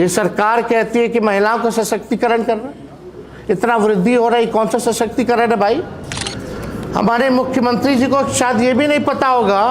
ये सरकार कहती है कि महिलाओं का सशक्तिकरण कर रहा है, इतना वृद्धि हो रही, कौन सा सशक्तिकरण है भाई? हमारे मुख्यमंत्री जी को शायद ये भी नहीं पता होगा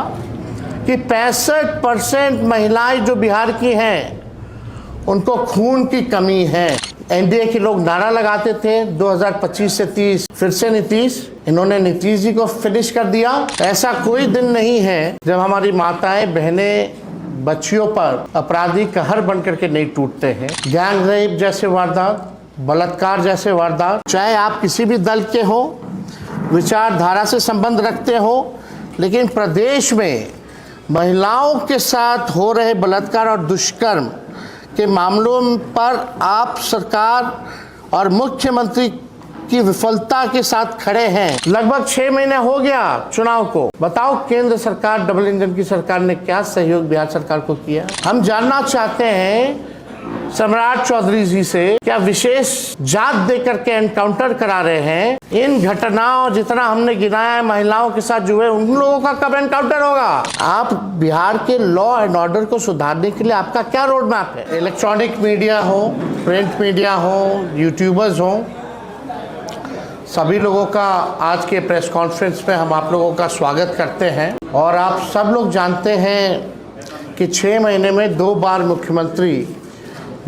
कि 65% महिलाएं जो बिहार की हैं उनको खून की कमी है। एनडीए के लोग नारा लगाते थे 2025 से 30, फिर से नीतीश, इन्होंने नीतीश जी को फिनिश कर दिया। ऐसा कोई दिन नहीं है जब हमारी माताएं बहनें बच्चियों पर अपराधी कहर बन करके नहीं टूटते हैं। गैंग रेप जैसे वारदात, बलात्कार जैसे वारदात, चाहे आप किसी भी दल के हो, विचारधारा से संबंध रखते हो, लेकिन प्रदेश में महिलाओं के साथ हो रहे बलात्कार और दुष्कर्म के मामलों पर आप सरकार और मुख्यमंत्री की विफलता के साथ खड़े हैं। लगभग 6 महीने हो गया चुनाव को। बताओ केंद्र सरकार, डबल इंजन की सरकार ने क्या सहयोग बिहार सरकार को किया? हम जानना चाहते हैं सम्राट चौधरी जी से, क्या विशेष जांच देकर के एनकाउंटर करा रहे हैं? इन घटनाओं जितना हमने गिनाया है महिलाओं के साथ जुड़े, उन लोगों का कब एनकाउंटर होगा? आप बिहार के लॉ एंड ऑर्डर को सुधारने के लिए आपका क्या रोड मैप है? इलेक्ट्रॉनिक मीडिया हो, प्रिंट मीडिया हो, यूट्यूबर्स हो, सभी लोगों का आज के प्रेस कॉन्फ्रेंस में हम आप लोगों का स्वागत करते हैं। और आप सब लोग जानते हैं कि 6 महीने में 2 बार मुख्यमंत्री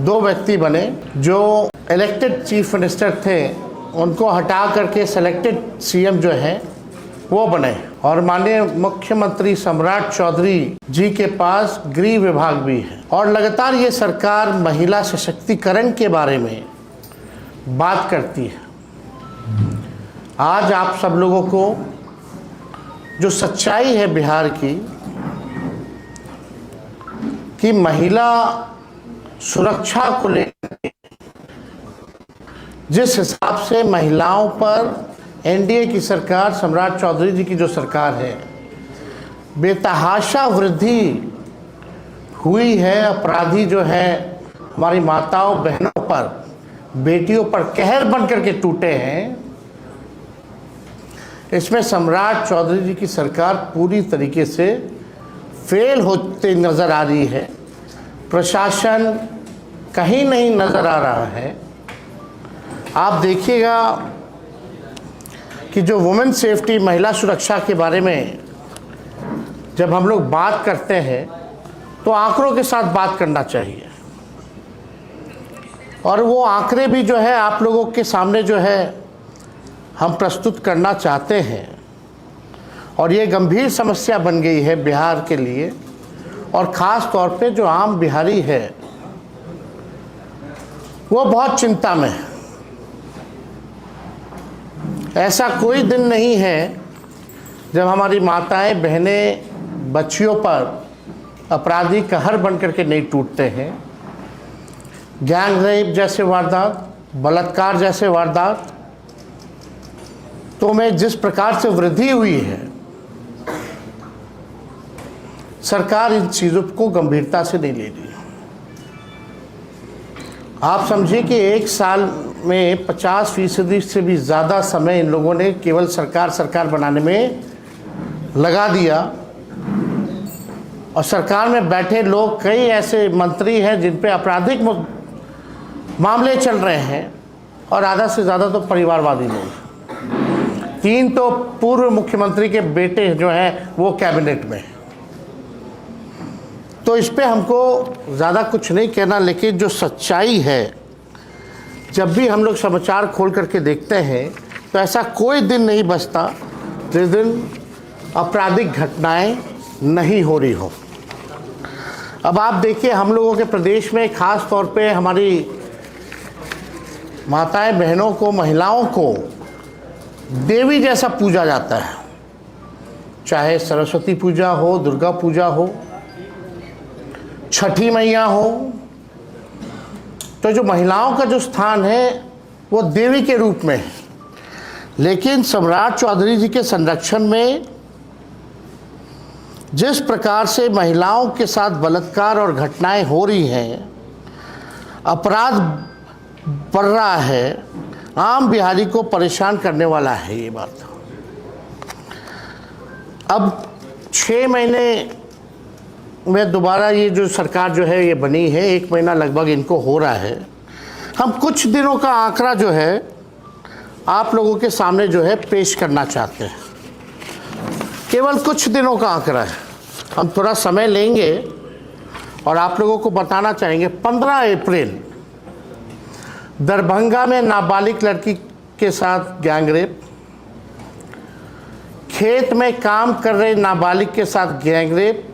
2 व्यक्ति बने। जो इलेक्टेड चीफ मिनिस्टर थे उनको हटा करके सेलेक्टेड सीएम जो है वो बने। और माननीय मुख्यमंत्री सम्राट चौधरी जी के पास गृह विभाग भी है और लगातार ये सरकार महिला सशक्तिकरण के बारे में बात करती है। आज आप सब लोगों को जो सच्चाई है बिहार की कि महिला सुरक्षा को लेकर जिस हिसाब से महिलाओं पर एनडीए की सरकार, सम्राट चौधरी जी की जो सरकार है, बेतहाशा वृद्धि हुई है। अपराधी जो है हमारी माताओं बहनों पर, बेटियों पर कहर बन करके टूटे हैं। इसमें सम्राट चौधरी जी की सरकार पूरी तरीके से फेल होते नजर आ रही है। प्रशासन कहीं नहीं नजर आ रहा है। आप देखिएगा कि जो वुमेन सेफ्टी, महिला सुरक्षा के बारे में जब हम लोग बात करते हैं तो आंकड़ों के साथ बात करना चाहिए। और वो आंकड़े भी जो है आप लोगों के सामने जो है हम प्रस्तुत करना चाहते हैं। और ये गंभीर समस्या बन गई है बिहार के लिए, और ख़ास तौर पे जो आम बिहारी है वो बहुत चिंता में है। ऐसा कोई दिन नहीं है जब हमारी माताएं बहनें बच्चियों पर अपराधी कहर बन करके नहीं टूटते हैं। गैंग रेप जैसे वारदात, बलात्कार जैसे वारदात तो में जिस प्रकार से वृद्धि हुई है, सरकार इन चीज़ों को गंभीरता से नहीं ले रही। आप समझिए कि 1 साल में 50% से भी ज़्यादा समय इन लोगों ने केवल सरकार बनाने में लगा दिया। और सरकार में बैठे लोग, कई ऐसे मंत्री हैं जिन पे आपराधिक मामले चल रहे हैं, और आधा से ज़्यादा तो परिवारवादी लोग। 3 तो पूर्व मुख्यमंत्री के बेटे जो हैं वो कैबिनेट में। तो इस पे हमको ज़्यादा कुछ नहीं कहना, लेकिन जो सच्चाई है, जब भी हम लोग समाचार खोल करके देखते हैं तो ऐसा कोई दिन नहीं बचता जिस दिन आपराधिक घटनाएं नहीं हो रही हो। अब आप देखिए, हम लोगों के प्रदेश में खास तौर पे हमारी माताएं बहनों को, महिलाओं को देवी जैसा पूजा जाता है। चाहे सरस्वती पूजा हो, दुर्गा पूजा हो, छठी मैया हो, तो जो महिलाओं का जो स्थान है वो देवी के रूप में है। लेकिन सम्राट चौधरी जी के संरक्षण में जिस प्रकार से महिलाओं के साथ बलात्कार और घटनाएं हो रही हैं, अपराध बढ़ रहा है, आम बिहारी को परेशान करने वाला है ये बात। अब 6 महीने मैं दोबारा ये जो सरकार जो है ये बनी है, 1 महीना लगभग इनको हो रहा है। हम कुछ दिनों का आंकड़ा जो है आप लोगों के सामने जो है पेश करना चाहते हैं। केवल कुछ दिनों का आंकड़ा है, हम थोड़ा समय लेंगे और आप लोगों को बताना चाहेंगे। 15 अप्रैल दरभंगा में नाबालिग लड़की के साथ गैंगरेप, खेत में काम कर रहे नाबालिग के साथ गैंगरेप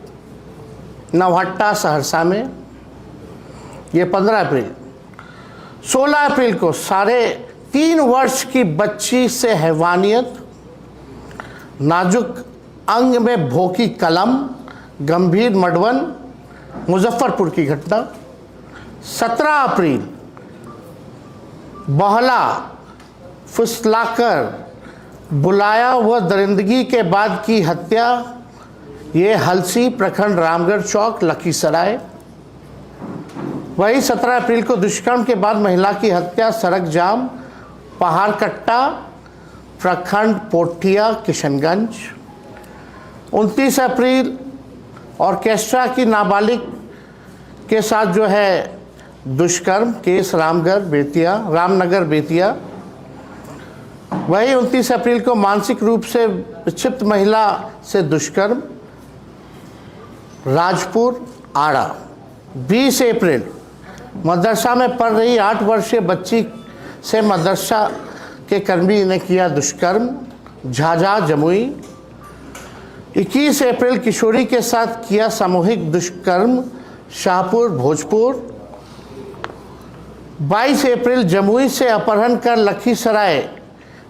नौहट्टा सहरसा में, ये 15 अप्रैल। 16 अप्रैल को 3.5 वर्ष की बच्ची से हैवानियत, नाजुक अंग में भोंकी कलम, गंभीर मडवन, मुजफ्फरपुर की घटना। 17 अप्रैल बहला फुसलाकर बुलाया व दरिंदगी के बाद की हत्या, ये हलसी प्रखंड रामगढ़ चौक लखीसराय। वही 17 अप्रैल को दुष्कर्म के बाद महिला की हत्या, सड़क जाम पहाड़कट्टा प्रखंड पोठिया किशनगंज। 29 अप्रैल ऑर्केस्ट्रा की नाबालिग के साथ जो है दुष्कर्म केस रामनगर बेतिया। वही 29 अप्रैल को मानसिक रूप से विक्षिप्त महिला से दुष्कर्म राजपुर आड़ा। 20 अप्रैल मदरसा में पढ़ रही 8 वर्षीय बच्ची से मदरसा के कर्मी ने किया दुष्कर्म झाझा जमुई। 21 अप्रैल किशोरी के साथ किया सामूहिक दुष्कर्म शाहपुर भोजपुर। 22 अप्रैल जमुई से अपहरण कर लखीसराय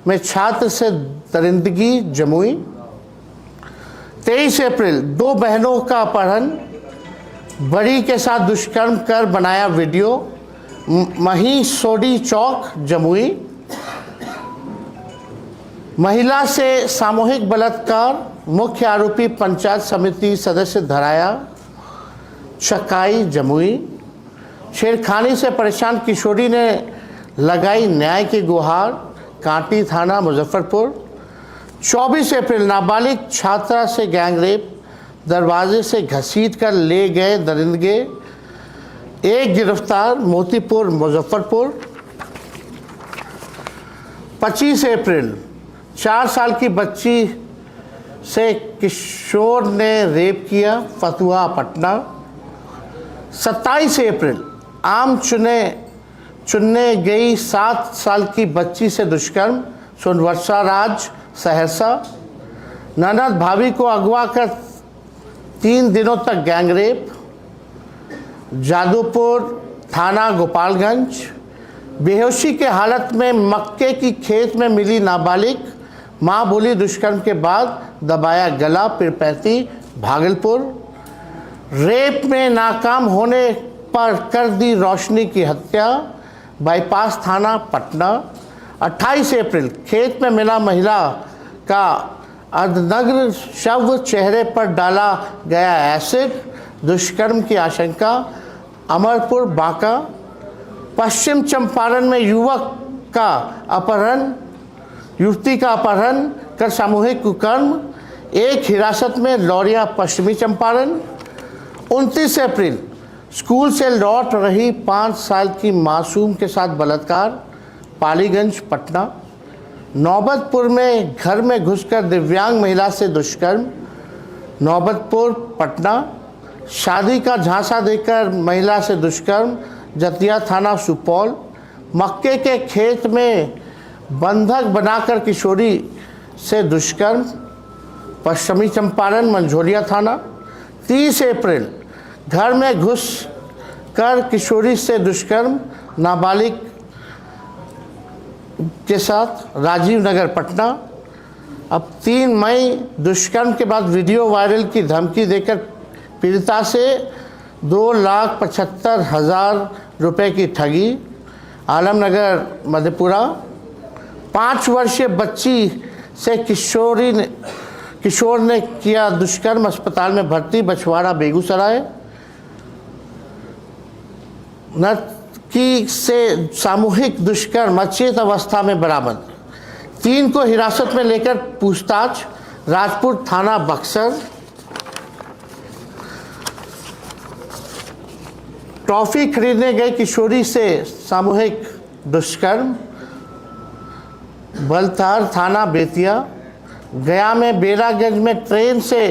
में छात्र से दरिंदगी जमुई। 23 अप्रैल 2 बहनों का अपहरण, बड़ी के साथ दुष्कर्म कर बनाया वीडियो मही सोडी चौक जमुई। महिला से सामूहिक बलात्कार, मुख्य आरोपी पंचायत समिति सदस्य धराया चकाई जमुई। छेड़खानी से परेशान किशोरी ने लगाई न्याय की गुहार, कांटी थाना मुजफ्फरपुर। 24 अप्रैल नाबालिग छात्रा से गैंगरेप, दरवाजे से घसीट कर ले गए दरिंदगे, 1 गिरफ्तार मोतीपुर मुजफ्फरपुर। 25 अप्रैल 4 साल की बच्ची से किशोर ने रेप किया फतुहा पटना। 27 अप्रैल आम चुनने गई 7 साल की बच्ची से दुष्कर्म सोनवर्षा राज सहरसा। ननद भाभी को अगवा कर 3 दिनों तक गैंगरेप जादूपुर थाना गोपालगंज। बेहोशी के हालत में मक्के की खेत में मिली नाबालिग, मां बोली दुष्कर्म के बाद दबाया गला पीरपैंती भागलपुर। रेप में नाकाम होने पर कर दी रोशनी की हत्या बाईपास थाना पटना। 28 अप्रैल खेत में मिला महिला का अर्धनग्न शव, चेहरे पर डाला गया एसिड, दुष्कर्म की आशंका अमरपुर बांका। पश्चिम चंपारण में युवती का अपहरण कर सामूहिक कुकर्म, 1 हिरासत में लौरिया पश्चिमी चंपारण। 29 अप्रैल स्कूल से लौट रही 5 साल की मासूम के साथ बलात्कार पालीगंज पटना। नौबतपुर में घर में घुसकर दिव्यांग महिला से दुष्कर्म नौबतपुर पटना। शादी का झांसा देकर महिला से दुष्कर्म जतिया थाना सुपौल। मक्के के खेत में बंधक बनाकर किशोरी से दुष्कर्म पश्चिमी चंपारण मंझोलिया थाना। 30 अप्रैल घर में घुस कर किशोरी से दुष्कर्म नाबालिग के साथ राजीव नगर पटना। अब 3 मई दुष्कर्म के बाद वीडियो वायरल की धमकी देकर पीड़िता से 2,75,000 रुपये की ठगी आलमनगर मधेपुरा। 5 वर्षीय बच्ची से किशोर ने किया दुष्कर्म, अस्पताल में भर्ती बछवाड़ा बेगूसराय। नर्तकी से सामूहिक दुष्कर्म अचेत अवस्था में बरामद। 3 को हिरासत में लेकर पूछताछ राजपुर थाना बक्सर। टॉफी खरीदने गई किशोरी से सामूहिक दुष्कर्म। बलथार थाना बेतिया। गया में बेरागंज में ट्रेन से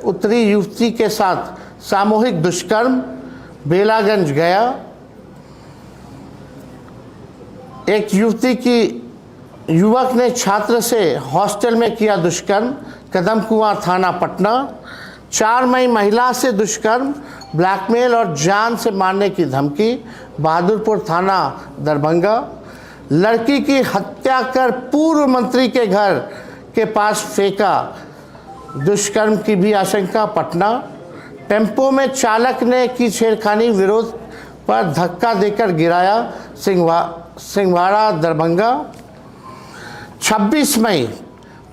उतरी युवती के साथ सामूहिक दुष्कर्म, बेलागंज गया। एक युवक ने छात्र से हॉस्टल में किया दुष्कर्म, कदमकुआं थाना पटना। 4 मई महिला से दुष्कर्म, ब्लैकमेल और जान से मारने की धमकी, बहादुरपुर थाना दरभंगा। लड़की की हत्या कर पूर्व मंत्री के घर के पास फेंका, दुष्कर्म की भी आशंका, पटना। टेम्पो में चालक ने की छेड़खानी, विरोध पर धक्का देकर गिराया, सिंहवाड़ा दरभंगा। 26 मई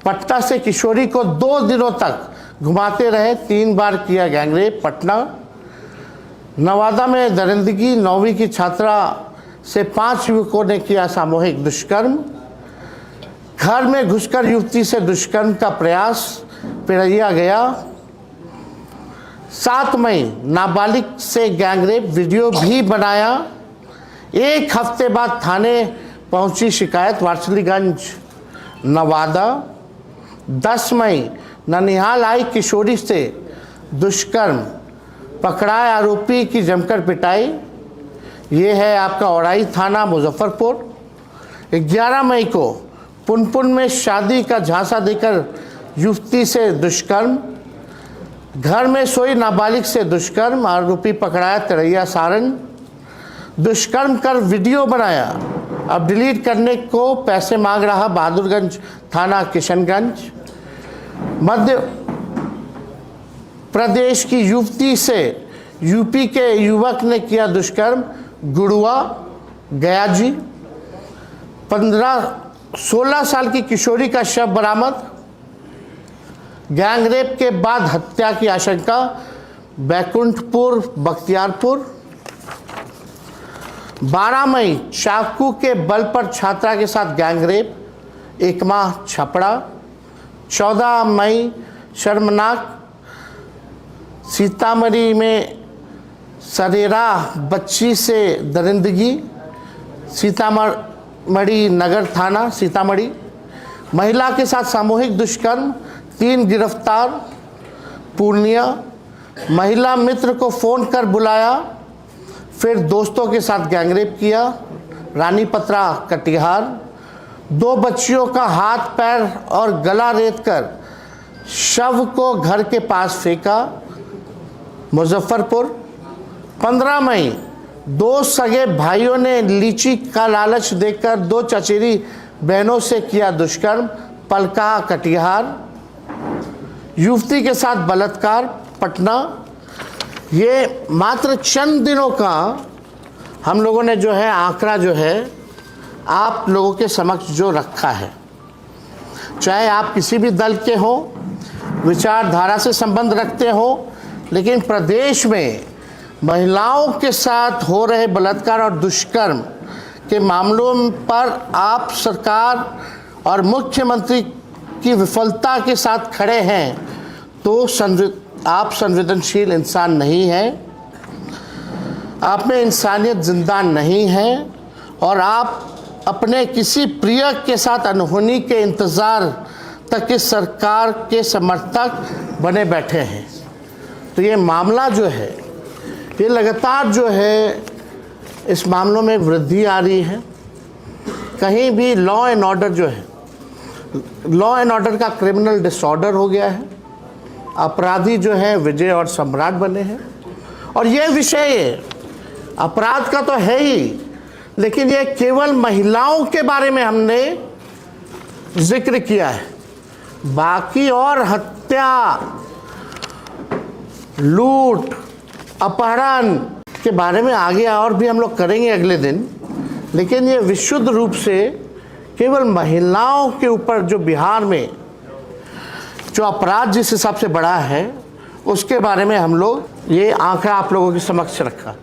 पटना से किशोरी को 2 दिनों तक घुमाते रहे, 3 बार किया गैंगरेप, पटना। नवादा में दरिंदगी, 9वीं की छात्रा से 5 युवकों ने किया सामूहिक दुष्कर्म। घर में घुसकर युवती से दुष्कर्म का प्रयास, पिरैया गया। 7 मई नाबालिग से गैंगरेप, वीडियो भी बनाया। 1 हफ्ते बाद थाने पहुंची शिकायत, वारसलीगंज नवादा। 10 मई ननिहाल आई किशोरी से दुष्कर्म, पकड़ाए आरोपी की जमकर पिटाई। ये है आपका औराई थाना मुजफ्फरपुर। 11 मई को पुनपुन में शादी का झांसा देकर युवती से दुष्कर्म, घर में सोई नाबालिग से दुष्कर्म, आरोपी पकड़ाया, तिरैया सारण। दुष्कर्म कर वीडियो बनाया, अब डिलीट करने को पैसे मांग रहा, बहादुरगंज थाना किशनगंज। मध्य प्रदेश की युवती से यूपी के युवक ने किया दुष्कर्म, गुड़ुआ गया जी। 16 साल की किशोरी का शव बरामद, गैंगरेप के बाद हत्या की आशंका, बैकुंठपुर बख्तियारपुर। 12 मई चाकू के बल पर छात्रा के साथ गैंगरेप, एकमा छपड़ा। 14 मई शर्मनाक, सीतामढ़ी में सरेरा बच्ची से दरिंदगी, सीतामढ़ी नगर थाना सीतामढ़ी। महिला के साथ सामूहिक दुष्कर्म, 3 गिरफ्तार, पूर्णिया। महिला मित्र को फ़ोन कर बुलाया, फिर दोस्तों के साथ गैंगरेप किया, रानीपत्रा कटिहार। 2 बच्चियों का हाथ पैर और गला रेत कर शव को घर के पास फेंका, मुजफ्फरपुर। 15 मई 2 सगे भाइयों ने लीची का लालच देकर 2 चचेरी बहनों से किया दुष्कर्म, पलका कटिहार। युवती के साथ बलात्कार, पटना। ये मात्र चंद दिनों का हम लोगों ने जो है आंकड़ा जो है आप लोगों के समक्ष जो रखा है, चाहे आप किसी भी दल के हो, विचारधारा से संबंध रखते हो, लेकिन प्रदेश में महिलाओं के साथ हो रहे बलात्कार और दुष्कर्म के मामलों पर आप सरकार और मुख्यमंत्री की विफलता के साथ खड़े हैं, तो आप संवेदनशील इंसान नहीं हैं, आप में इंसानियत जिंदा नहीं है, और आप अपने किसी प्रिय के साथ अनहोनी के इंतज़ार तक इस सरकार के समर्थक बने बैठे हैं। तो ये मामला जो है, ये लगातार जो है इस मामलों में वृद्धि आ रही है। कहीं भी लॉ एंड ऑर्डर जो है, लॉ एंड ऑर्डर का क्रिमिनल डिसऑर्डर हो गया है। अपराधी जो है विजय और सम्राट बने हैं। और ये विषय अपराध का तो है ही, लेकिन ये केवल महिलाओं के बारे में हमने जिक्र किया है। बाकी और हत्या, लूट, अपहरण के बारे में आगे और भी हम लोग करेंगे अगले दिन, लेकिन ये विशुद्ध रूप से केवल महिलाओं के ऊपर जो बिहार में जो अपराध जिस हिसाब से बढ़ा है, उसके बारे में हम लोग ये आंकड़ा आप लोगों के समक्ष रखा।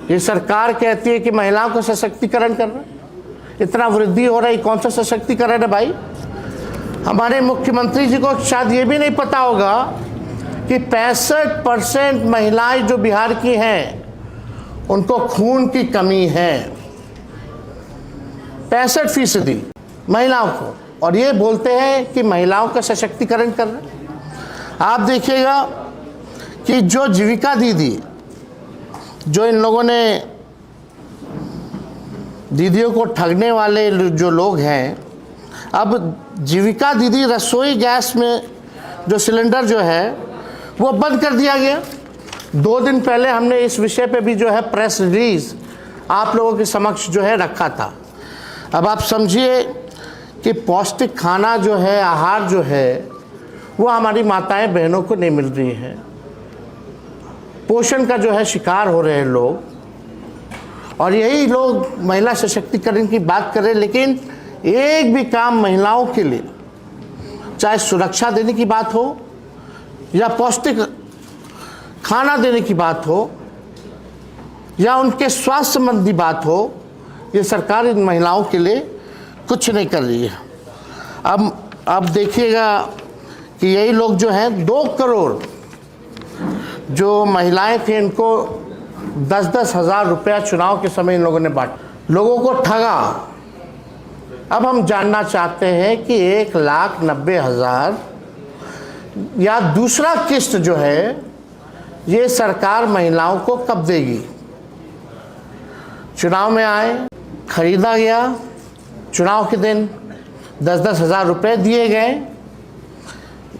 ये सरकार कहती है कि महिलाओं का सशक्तिकरण करना, इतना वृद्धि हो रही, कौन सा सशक्तिकरण है भाई? हमारे मुख्यमंत्री जी को शायद ये भी नहीं पता होगा कि 65% महिलाएं जो बिहार की हैं उनको खून की कमी है 65% महिलाओं को, और ये बोलते हैं कि महिलाओं का सशक्तिकरण कर रहे हैं। आप देखिएगा कि जो जीविका दीदी, जो इन लोगों ने दीदियों को ठगने वाले जो लोग हैं, अब जीविका दीदी रसोई गैस में जो सिलेंडर जो है वो बंद कर दिया गया। 2 दिन पहले हमने इस विषय पे भी जो है प्रेस रिलीज आप लोगों के समक्ष जो है रखा था। अब आप समझिए कि पौष्टिक खाना जो है, आहार जो है, वो हमारी माताएं बहनों को नहीं मिल रही है। पोषण का जो है शिकार हो रहे हैं लोग, और यही लोग महिला सशक्तिकरण की बात कर रहे हैं, लेकिन एक भी काम महिलाओं के लिए, चाहे सुरक्षा देने की बात हो या पौष्टिक खाना देने की बात हो या उनके स्वास्थ्य संबंधी बात हो, ये सरकार इन महिलाओं के लिए कुछ नहीं कर रही है। अब देखिएगा कि यही लोग जो हैं 2 करोड़ जो महिलाएं थी, इनको 10-10 हज़ार रुपया चुनाव के समय इन लोगों ने बांटा, लोगों को ठगा। अब हम जानना चाहते हैं कि 1,90,000 या दूसरा किस्त जो है ये सरकार महिलाओं को कब देगी। चुनाव में आए, खरीदा गया, चुनाव के दिन 10-10 हज़ार रुपये दिए गए।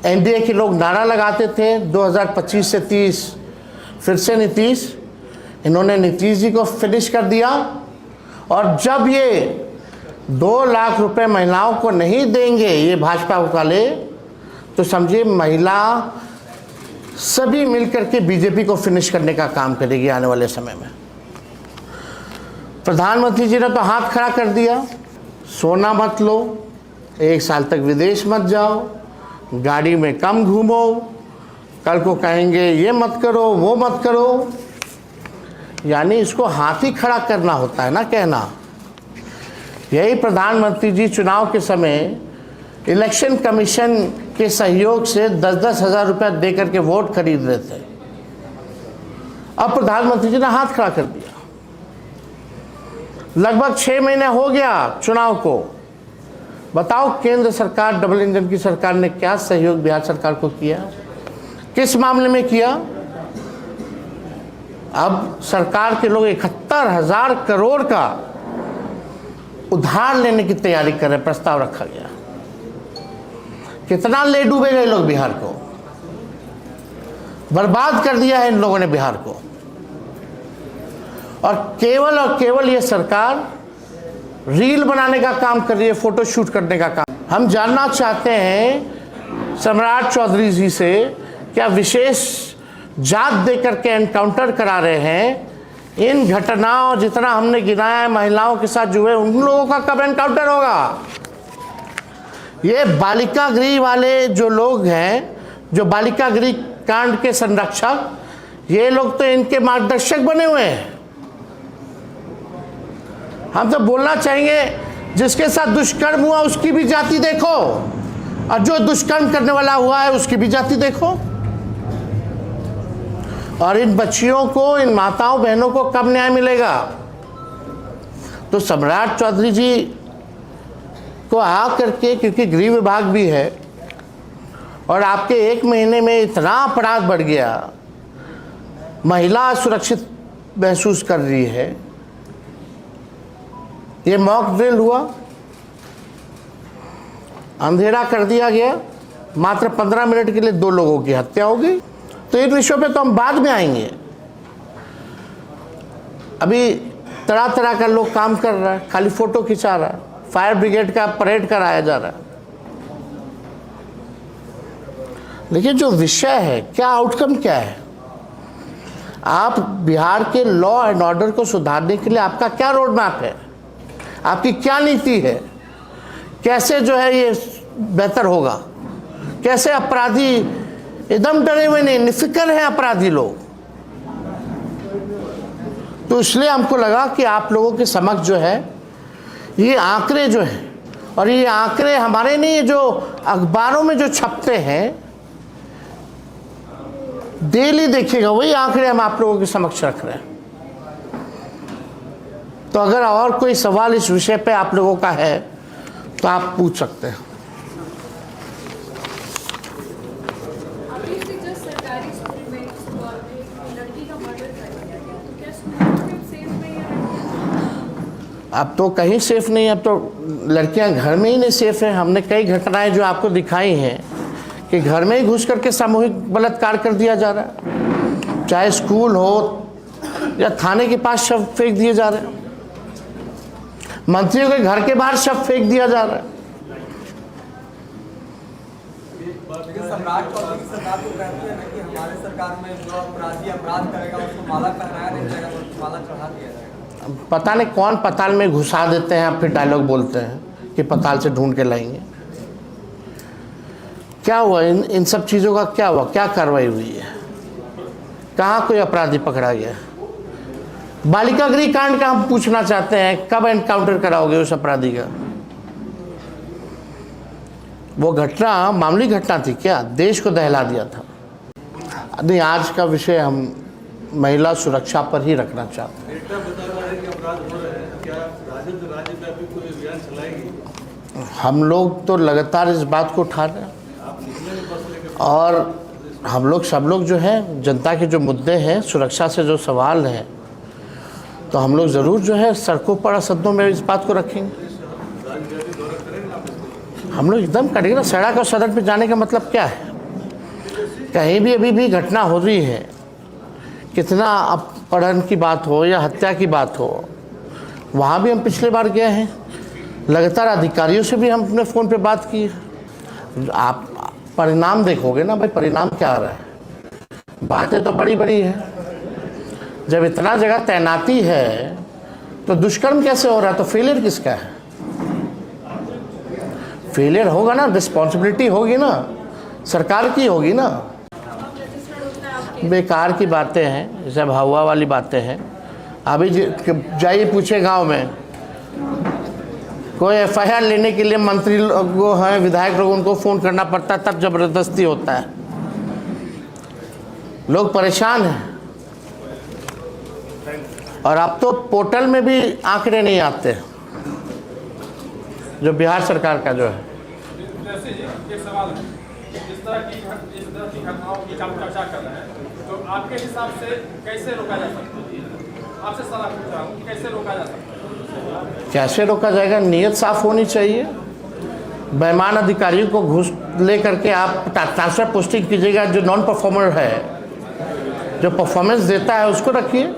एनडीए के लोग नारा लगाते थे 2025 से 30 फिर से नीतीश, इन्होंने नीतीश जी को फिनिश कर दिया। और जब ये 2 लाख रुपए महिलाओं को नहीं देंगे ये भाजपा वाले, तो समझिए महिला सभी मिलकर के बीजेपी को फिनिश करने का काम करेगी आने वाले समय में। प्रधानमंत्री जी ने तो हाथ खड़ा कर दिया, सोना मत लो, 1 साल तक विदेश मत जाओ, गाड़ी में कम घूमो, कल को कहेंगे ये मत करो वो मत करो। यानी इसको हाथ ही खड़ा करना होता है ना कहना। यही प्रधानमंत्री जी चुनाव के समय इलेक्शन कमीशन के सहयोग से 10-10 हज़ार रुपया दे करके वोट खरीद रहे थे। अब प्रधानमंत्री जी ने हाथ खड़ा कर दिया। लगभग 6 महीने हो गया चुनाव को। बताओ केंद्र सरकार, डबल इंजन की सरकार ने क्या सहयोग बिहार सरकार को किया, किस मामले में किया। अब सरकार के लोग 71,000 करोड़ का उधार लेने की तैयारी कर रहे, प्रस्ताव रखा गया। कितना ले डूबेगा ये लोग बिहार को, बर्बाद कर दिया है इन लोगों ने बिहार को। और केवल ये सरकार रील बनाने का काम कर रही है, फोटो शूट करने का काम। हम जानना चाहते हैं सम्राट चौधरी जी से, क्या विशेष जात देकर के एनकाउंटर करा रहे हैं? इन घटनाओं जितना हमने गिनाया है महिलाओं के साथ जुए, उन लोगों का कब एनकाउंटर होगा? ये बालिका गृह वाले जो लोग हैं, जो बालिका गृह कांड के संरक्षक, ये लोग तो इनके मार्गदर्शक बने हुए हैं। हम तो बोलना चाहेंगे जिसके साथ दुष्कर्म हुआ उसकी भी जाति देखो, और जो दुष्कर्म करने वाला हुआ है उसकी भी जाति देखो। और इन बच्चियों को, इन माताओं बहनों को कब न्याय मिलेगा? तो सम्राट चौधरी जी को आ करके, क्योंकि गृह विभाग भी है और आपके 1 महीने में इतना अपराध बढ़ गया, महिला सुरक्षित महसूस कर रही है। ये मॉक ड्रिल हुआ, अंधेरा कर दिया गया, मात्र 15 मिनट के लिए 2 लोगों की हत्या हो गई। तो इन विषयों पे तो हम बाद में आएंगे। अभी तरह तरह का लोग काम कर रहा है, खाली फोटो खिंचा रहा है, फायर ब्रिगेड का परेड कराया जा रहा है। लेकिन जो विषय है, क्या आउटकम क्या है? आप बिहार के लॉ एंड ऑर्डर को सुधारने के लिए आपका क्या रोड मैप है, आपकी क्या नीति है? कैसे जो है ये बेहतर होगा? कैसे अपराधी एकदम डरे हुए नहीं, निफिक्र हैं अपराधी लोग। तो इसलिए हमको लगा कि आप लोगों के समक्ष जो है ये आंकड़े जो हैं, और ये आंकड़े हमारे नहीं, जो अखबारों में जो छपते हैं डेली देखिएगा, वही आंकड़े हम आप लोगों के समक्ष रख रहे हैं। तो अगर और कोई सवाल इस विषय पे आप लोगों का है तो आप पूछ सकते हैं। अभी से जो सरकारी स्कूल में लड़की का मर्डर कर दिया गया, तो क्या स्कूल सेफ नहीं है? अब तो कहीं सेफ नहीं, अब तो लड़कियां घर में ही नहीं सेफ है। हमने कई घटनाएं जो आपको दिखाई हैं कि घर में ही घुस करके सामूहिक बलात्कार कर दिया जा रहा है, चाहे स्कूल हो या थाने के पास शव फेंक दिए जा रहे हैं, मंत्रियों के घर के बाहर शव फेंक दिया जा रहा है। सम्राट चौधरी की सरकार तो कहती है ना कि हमारे सरकार में जो अपराधी अपराध करेगा उसको माला पहनाया नहीं जाएगा, बल्कि माला चढ़ा दिया जाएगा। पता नहीं कौन पताल में घुसा देते हैं, फिर डायलॉग बोलते हैं कि पताल से ढूंढ के लाएंगे। क्या हुआ इन सब चीज़ों का? क्या हुआ? क्या कार्रवाई हुई है? कहाँ कोई अपराधी पकड़ा गया? बालिका गृह कांड का हम पूछना चाहते हैं, कब एनकाउंटर कराओगे उस अपराधी का? वो घटना मामूली घटना थी क्या? देश को दहला दिया था। नहीं, आज का विषय हम महिला सुरक्षा पर ही रखना चाहते हैं। हम लोग तो लगातार इस बात को उठा रहे हैं और हम लोग सब लोग जो हैं, जनता के जो मुद्दे हैं, सुरक्षा से जो सवाल हैं, तो हम लोग ज़रूर जो है सड़कों पर सदनों में इस बात को रखेंगे। हम लोग एकदम करेंगे ना। सड़क और सदन पे जाने का मतलब क्या है? कहीं भी अभी भी घटना हो रही है, कितना अपहरण की बात हो या हत्या की बात हो, वहाँ भी हम पिछले बार गए हैं, लगातार अधिकारियों से भी हम अपने फ़ोन पे बात की। आप परिणाम देखोगे ना भाई, परिणाम क्या आ रहा है। बातें तो बड़ी बड़ी है, जब इतना जगह तैनाती है तो दुष्कर्म कैसे हो रहा है? तो फेलियर किसका है? फेलियर होगा ना, रिस्पॉन्सिबिलिटी होगी ना, सरकार की होगी ना। बेकार की बातें हैं, जैसे हवा वाली बातें हैं। अभी जाइए पूछे गांव में, कोई एफआईआर लेने के लिए मंत्री लोग हैं, विधायक लोग, उनको फ़ोन करना पड़ता है, तब ज़बरदस्ती होता है। लोग परेशान हैं। और अब तो पोर्टल में भी आंकड़े नहीं आते, जो बिहार सरकार का जो है। एक सवाल है, इस तरह की घटनाओं की हम चर्चा कर रहे हैं, तो आपके हिसाब से कैसे रोका जा सकता है? आपसे सलाह पूछ रहा हूँ, कैसे रोका जा सकता है? कैसे रोका जाएगा? नीयत साफ होनी चाहिए। बेईमान अधिकारियों को घूस ले करके आप ट्रांसफर पोस्टिंग कीजिएगा। जो नॉन परफॉर्मर है, जो परफॉर्मेंस देता है, उसको रखिए।